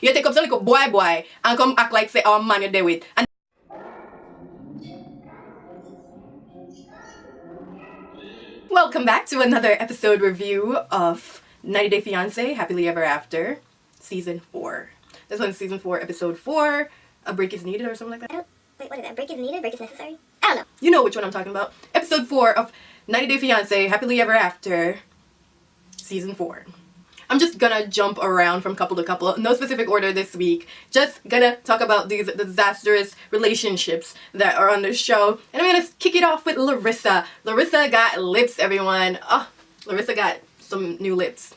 You take up some little boy and come act like say, oh man, you're there with. And welcome back to another episode review of 90 Day Fiance Happily Ever After, Season 4. This one's Season 4, Episode 4, A Break is Needed or something like that. Wait, what is that? Break is needed? Break is necessary? I don't know. You know which one I'm talking about. Episode 4 of 90 Day Fiance Happily Ever After, Season 4. I'm just gonna jump around from couple to couple, no specific order this week. Just gonna talk about these disastrous relationships that are on the show. And I'm gonna kick it off with Larissa. Larissa got lips, everyone. Oh, Larissa got some new lips.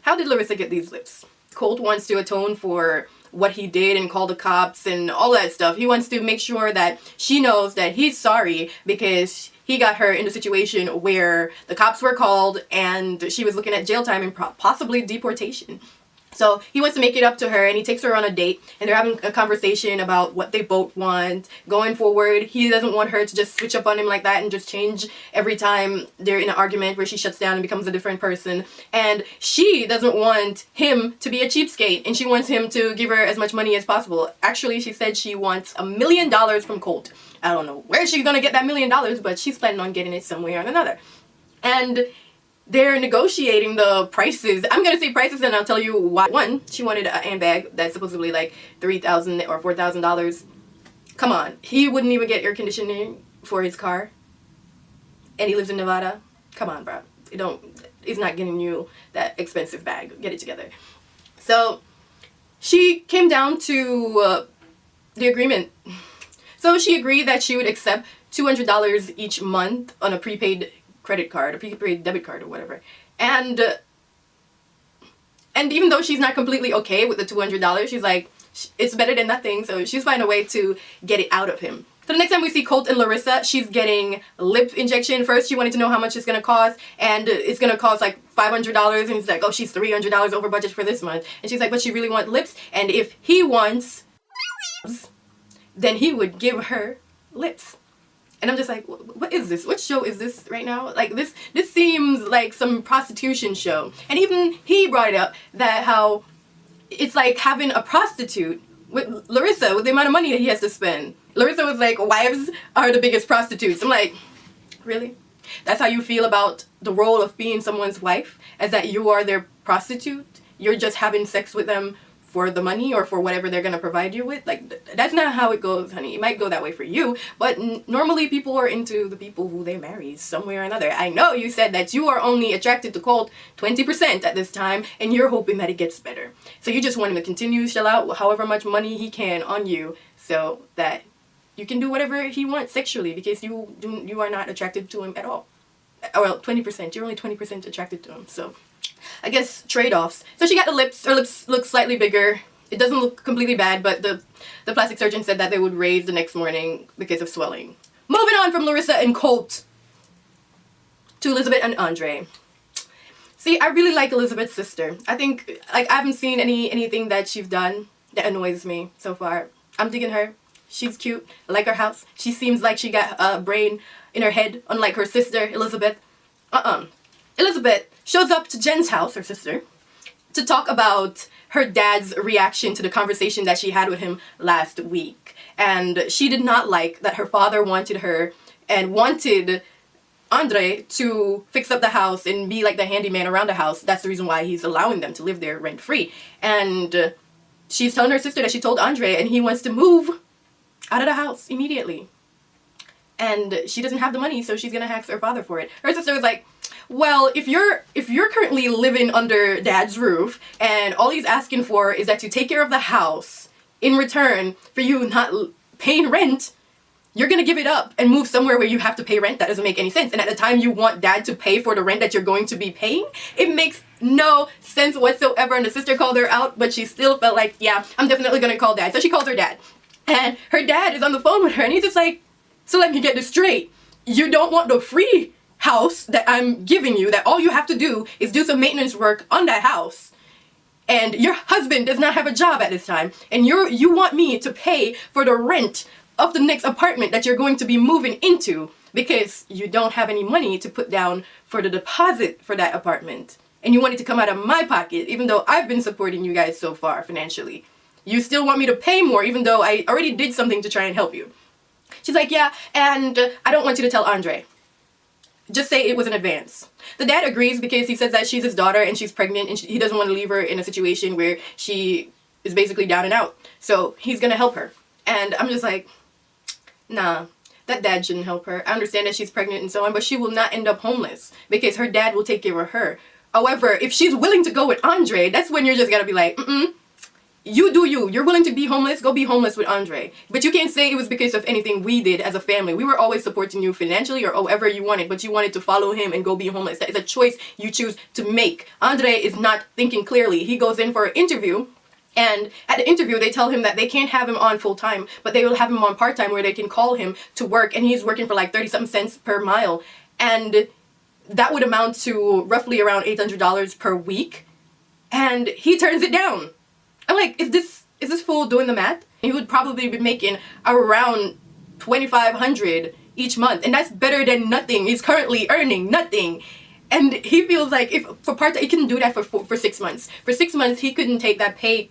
How did Larissa get these lips? Colt wants to atone for what he did and call the cops and all that stuff. He wants to make sure that she knows that he's sorry because he got her in a situation where the cops were called and she was looking at jail time and possibly deportation. So he wants to make it up to her and he takes her on a date and they're having a conversation about what they both want going forward. He doesn't want her to just switch up on him like that and just change every time they're in an argument where she shuts down and becomes a different person. And she doesn't want him to be a cheapskate and she wants him to give her as much money as possible. Actually, she said she wants $1 million from Colt. I don't know where she's gonna get that $1 million, but she's planning on getting it some way or another. And they're negotiating the prices. I'm gonna say prices and I'll tell you why. One, she wanted a handbag that's supposedly like $3,000 or $4,000. Come on, he wouldn't even get air conditioning for his car. And he lives in Nevada. Come on, bro. He's not getting you that expensive bag. Get it together. So she came down to the agreement. So she agreed that she would accept $200 each month on a prepaid credit card, a prepaid debit card or whatever. And even though she's not completely okay with the $200, she's like, it's better than nothing. So she's finding a way to get it out of him. So the next time we see Colt and Larissa, she's getting lip injection. First, she wanted to know how much it's going to cost. And it's going to cost like $500. And he's like, oh, she's $300 over budget for this month. And she's like, but she really wants lips. And if he wants then he would give her lips. And I'm just like, what is this? What show is this right now? Like, this seems like some prostitution show. And even he brought up that how it's like having a prostitute with Larissa, with the amount of money that he has to spend. Larissa was like, wives are the biggest prostitutes. I'm like, really? That's how you feel about the role of being someone's wife? As that you are their prostitute? You're just having sex with them for the money or for whatever they're going to provide you with? Like, that's not how it goes, honey. It might go that way for you, but normally people are into the people who they marry some way or another. I know you said that you are only attracted to Colt 20% at this time, and you're hoping that it gets better. So you just want him to continue to shell out however much money he can on you so that you can do whatever he wants sexually because you are not attracted to him at all. Well, 20%. You're only 20% attracted to him, so I guess trade-offs. So she got the lips. Her lips look slightly bigger. It doesn't look completely bad, but the plastic surgeon said that they would raise the next morning because of swelling. Moving on from Larissa and Colt to Elizabeth and Andrie. See, I really like Elizabeth's sister. I think, like, I haven't seen anything that she's done that annoys me so far. I'm digging her. She's cute. I like her house. She seems like she got a brain in her head, unlike her sister, Elizabeth. Elizabeth shows up to Jen's house, her sister, to talk about her dad's reaction to the conversation that she had with him last week. And she did not like that her father wanted her and wanted Andrie to fix up the house and be like the handyman around the house. That's the reason why he's allowing them to live there rent-free. And she's telling her sister that she told Andrie and he wants to move out of the house immediately. And she doesn't have the money, so she's gonna ask her father for it. Her sister was like, well, if you're currently living under dad's roof and all he's asking for is that you take care of the house in return for you not paying rent, you're gonna give it up and move somewhere where you have to pay rent. That doesn't make any sense. And at the time you want dad to pay for the rent that you're going to be paying, it makes no sense whatsoever. And the sister called her out, but she still felt like, yeah, I'm definitely gonna call dad. So she calls her dad. And her dad is on the phone with her and he's just like, so let me get this straight. You don't want the free house that I'm giving you, that all you have to do is do some maintenance work on that house. And your husband does not have a job at this time. And you want me to pay for the rent of the next apartment that you're going to be moving into because you don't have any money to put down for the deposit for that apartment. and you want it to come out of my pocket, even though I've been supporting you guys so far financially. You still want me to pay more, even though I already did something to try and help you. She's like, yeah, and I don't want you to tell Andrie. Just say it was an advance. The dad agrees because he says that she's his daughter and she's pregnant and he doesn't want to leave her in a situation where she is basically down and out. So he's gonna help her. And I'm just like, nah, that dad shouldn't help her. I understand that she's pregnant and so on, but she will not end up homeless because her dad will take care of her. However, if she's willing to go with Andrie, that's when you're just gonna be like, you do you. You're willing to be homeless, go be homeless with Andrie. But you can't say it was because of anything we did as a family. We were always supporting you financially or however you wanted, but you wanted to follow him and go be homeless. That is a choice you choose to make. Andrie is not thinking clearly. He goes in for an interview, and at the interview they tell him that they can't have him on full time, but they will have him on part time where they can call him to work, and he's working for like 30-something cents per mile. And that would amount to roughly around $800 per week. And he turns it down. I'm like, is this fool doing the math? He would probably be making around $2,500 each month, and that's better than nothing. He's currently earning nothing, and he feels like if for part-time, he couldn't do that for 6 months. For 6 months, he couldn't take that pay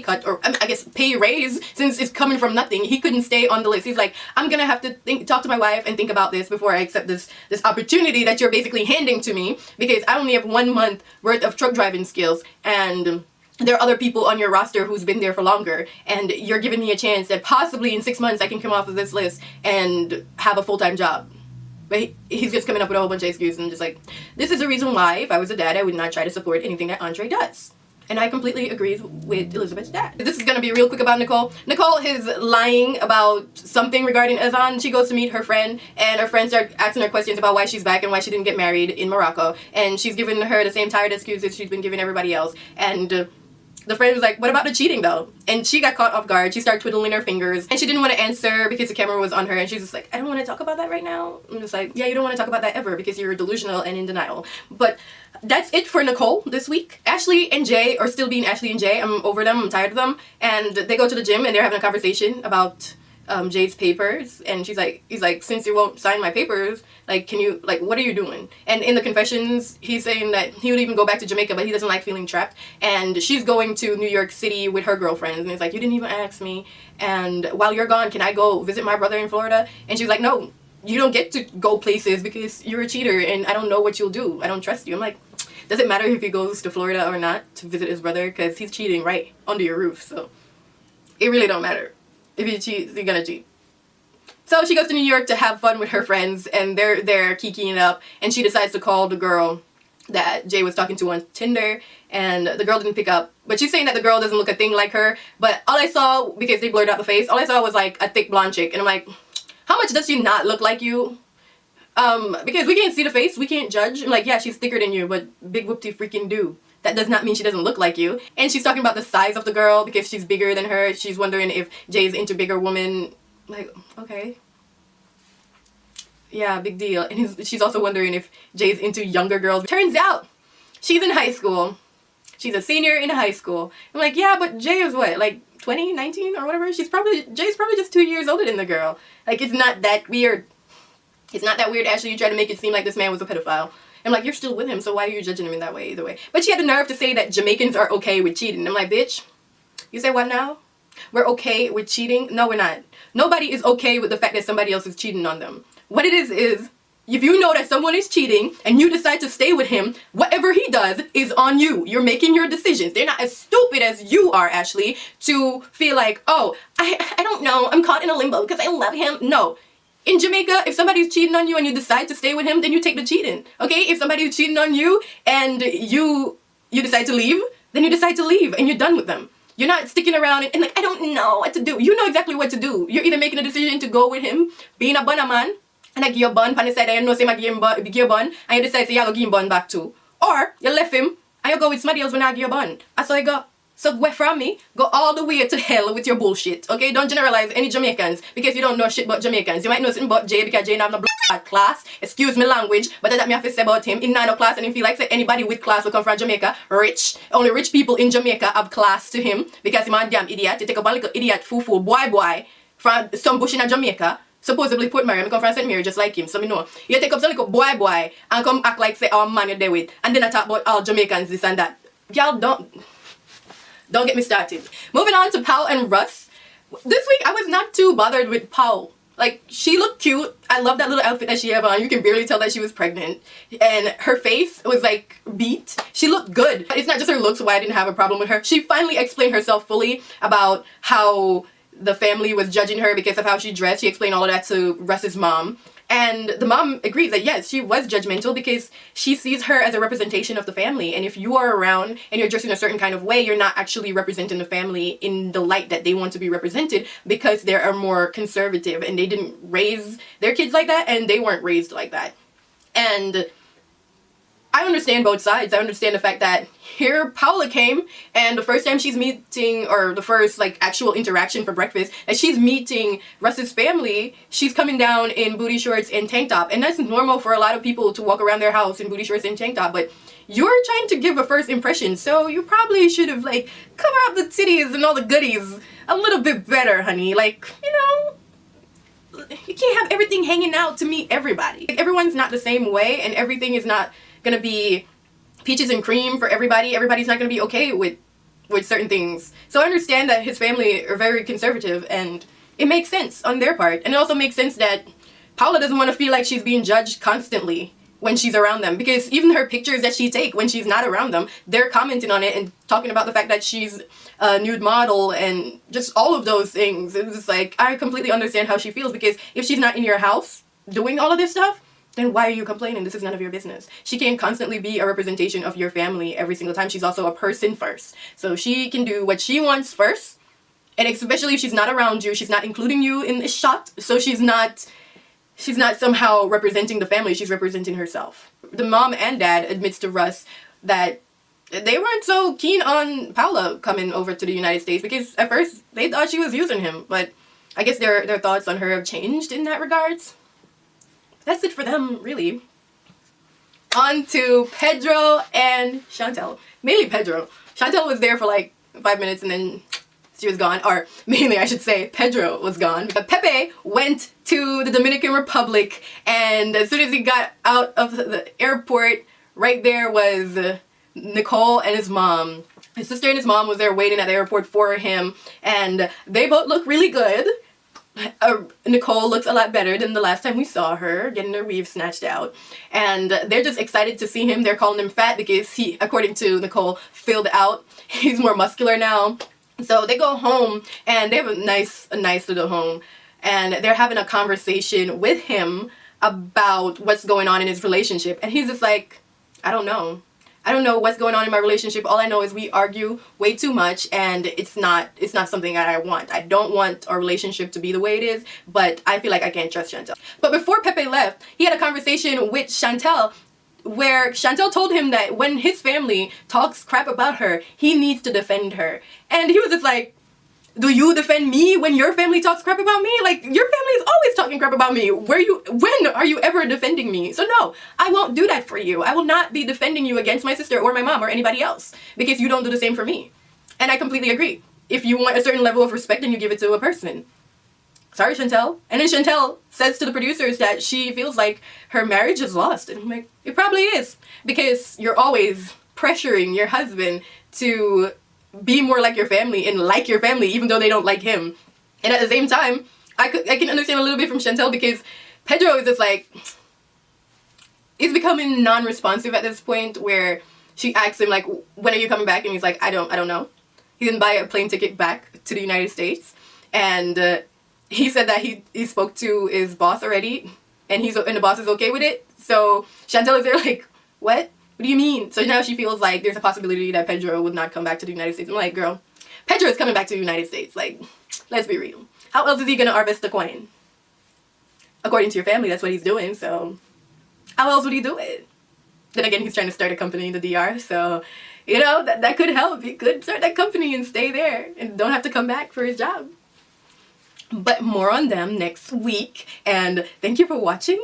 cut, or I guess pay raise, since it's coming from nothing. He couldn't stay on the list. He's like, I'm gonna have to talk to my wife and think about this before I accept this opportunity that you're basically handing to me, because I only have 1 month worth of truck driving skills, and there are other people on your roster who's been there for longer, and you're giving me a chance that possibly in 6 months I can come off of this list and have a full-time job. But he's just coming up with a whole bunch of excuses, and just like, this is the reason why if I was a dad I would not try to support anything that Andrie does. And I completely agree with Elizabeth's dad. This is gonna be real quick about Nicole. Nicole is lying about something regarding Azan. She goes to meet her friend, and her friend starts asking her questions about why she's back and why she didn't get married in Morocco. And she's giving her the same tired excuses she's been giving everybody else. And the friend was like, what about the cheating though? And she got caught off guard. She started twiddling her fingers, and she didn't want to answer because the camera was on her, and she's just like, I don't want to talk about that right now. I'm just like, yeah, you don't want to talk about that ever because you're delusional and in denial. But that's it for Nicole this week. Ashley and Jay are still being Ashley and Jay. I'm over them. I'm tired of them. And they go to the gym and they're having a conversation about Jay's papers, and he's like, since you won't sign my papers, like, can you, like, what are you doing? And in the confessions, he's saying that he would even go back to Jamaica, but he doesn't like feeling trapped. And she's going to New York City with her girlfriends, and he's like, you didn't even ask me, and while you're gone, can I go visit my brother in Florida? And she's like, no, you don't get to go places because you're a cheater, and I don't know what you'll do. I don't trust you. I'm like, does it matter if he goes to Florida or not to visit his brother? Because he's cheating right under your roof, so it really don't matter. If he cheats, you're gonna cheat. So she goes to New York to have fun with her friends, and they're there kikiing up, and she decides to call the girl that Jay was talking to on Tinder, and the girl didn't pick up. But she's saying that the girl doesn't look a thing like her, but all I saw, because they blurred out the face, all I saw was like a thick blonde chick, and I'm like, how much does she not look like you? Because we can't see the face, we can't judge. I'm like, yeah, she's thicker than you, but big whoop-de freaking do. That does not mean she doesn't look like you. And she's talking about the size of the girl because she's bigger than her. She's wondering if Jay's into bigger women. Like, okay. Yeah, big deal. And she's also wondering if Jay's into younger girls. Turns out, she's in high school. She's a senior in high school. I'm like, yeah, but Jay is what, like 20, 19 or whatever? Jay's probably just 2 years older than the girl. Like, it's not that weird. It's not that weird. Actually, you try to make it seem like this man was a pedophile. I'm like, you're still with him, so why are you judging him in that way either way? But she had the nerve to say that Jamaicans are okay with cheating. I'm like, bitch, you say what now? We're okay with cheating? No, we're not. Nobody is okay with the fact that somebody else is cheating on them. What it is if you know that someone is cheating and you decide to stay with him, whatever he does is on you. You're making your decisions. They're not as stupid as you are, Ashley, to feel like, oh, I don't know, I'm caught in a limbo because I love him. No. In Jamaica, if somebody's cheating on you and you decide to stay with him, then you take the cheating, okay? If somebody's cheating on you and you decide to leave, then you decide to leave and you're done with them. You're not sticking around and like, I don't know what to do. You know exactly what to do. You're either making a decision to go with him, being a bunner man, and I give you a bun, pan the side, and you know say I give you a bun, and you decide say you go give him bun back too. Or you left him and you go with somebody else when I give you a bun. That's how you go. So away from me, go all the way to hell with your bullshit, okay? Don't generalize any Jamaicans because you don't know shit about Jamaicans. You might know something about Jay because Jay have no class. Excuse me language, but that me have to say about him. In no class, and if you like say anybody with class will come from Jamaica, rich. Only rich people in Jamaica have class to him because he's a damn idiot. You take up a little idiot fool boy from some bush in Jamaica supposedly put Mary. I come from St. Mary just like him, so me know. You take up some little boy and come act like say our man you're there with, and then I talk about all Jamaicans this and that. Y'all don't get me started. Moving on to Paul and Russ. This week I was not too bothered with Paul. Like, she looked cute. I love that little outfit that she had on. You can barely tell that she was pregnant. And her face was like beat. She looked good. It's not just her looks why I didn't have a problem with her. She finally explained herself fully about how the family was judging her because of how she dressed. She explained all of that to Russ's mom. And the mom agrees that yes, she was judgmental because she sees her as a representation of the family. And if you are around and you're dressed in a certain kind of way, you're not actually representing the family in the light that they want to be represented, because they are more conservative and they didn't raise their kids like that and they weren't raised like that. And I understand both sides. I understand the fact that here Paola came and the first time she's meeting, or the first like actual interaction for breakfast, that she's meeting Russ's family, she's coming down in booty shorts and tank top. And that's normal for a lot of people to walk around their house in booty shorts and tank top, but you're trying to give a first impression, so you probably should have like cover up the titties and all the goodies a little bit better, honey. Like, you know, you can't have everything hanging out to meet everybody. Like, everyone's not the same way and everything is not gonna be peaches and cream for everybody. Everybody's not gonna be okay with certain things. So I understand that his family are very conservative, and it makes sense on their part. And it also makes sense that Paola doesn't want to feel like she's being judged constantly when she's around them, because even her pictures that she take when she's not around them, they're commenting on it and talking about the fact that she's a nude model and just all of those things. It's just like, I completely understand how she feels, because if she's not in your house doing all of this stuff, then why are you complaining? This is none of your business. She can't constantly be a representation of your family every single time. She's also a person first. So she can do what she wants first. And especially if she's not around you, she's not including you in the shot. So she's not somehow representing the family. She's representing herself. The mom and dad admits to Russ that they weren't so keen on Paola coming over to the United States, because at first they thought she was using him. But I guess their thoughts on her have changed in that regards. That's it for them, really. On to Pedro and Chantel. Mainly Pedro. Chantel was there for like 5 minutes and then she was gone. Or mainly, I should say, Pedro was gone. But Pepe went to the Dominican Republic, and as soon as he got out of the airport, right there was Nicole and his mom. His sister and his mom was there waiting at the airport for him, and they both look really good. Nicole looks a lot better than the last time we saw her, getting her weave snatched out. And they're just excited to see him. They're calling him fat because he, according to Nicole, filled out. He's more muscular now. So they go home and they have a nice little home. And they're having a conversation with him about what's going on in his relationship. And he's just like, I don't know. I don't know what's going on in my relationship. All I know is we argue way too much, and it's not something that I want. I don't want our relationship to be the way it is, but I feel like I can't trust Chantel. But before Pepe left, he had a conversation with Chantel where Chantel told him that when his family talks crap about her, he needs to defend her. And he was just like, do you defend me when your family talks crap about me? Like, your family is always talking crap about me. When are you ever defending me? So no, I won't do that for you. I will not be defending you against my sister or my mom or anybody else, because you don't do the same for me. And I completely agree. If you want a certain level of respect, then you give it to a person. Sorry, Chantel. And then Chantel says to the producers that she feels like her marriage is lost. And I'm like, it probably is, because you're always pressuring your husband to be more like your family and like your family even though they don't like him. And at the same time, I can understand a little bit from Chantel, because Pedro is just like, he's becoming non-responsive at this point, where she asks him like, when are you coming back? And he's like, I don't know. He didn't buy a plane ticket back to the United States. And he said that he spoke to his boss already, and the boss is okay with it. So Chantel is there like, what? What do you mean? So now she feels like there's a possibility that Pedro would not come back to the United States. I'm like, girl, Pedro is coming back to the United States. Like, let's be real. How else is he gonna harvest the coin? According to your family, that's what he's doing, so how else would he do it? Then again, he's trying to start a company in the DR, so, you know, that could help. He could start that company and stay there and don't have to come back for his job. But more on them next week, and thank you for watching.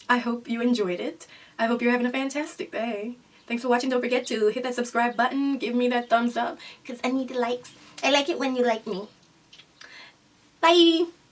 I hope you enjoyed it. I hope you're having a fantastic day. Thanks for watching. Don't forget to hit that subscribe button. Give me that thumbs up, because I need the likes. I like it when you like me. Bye!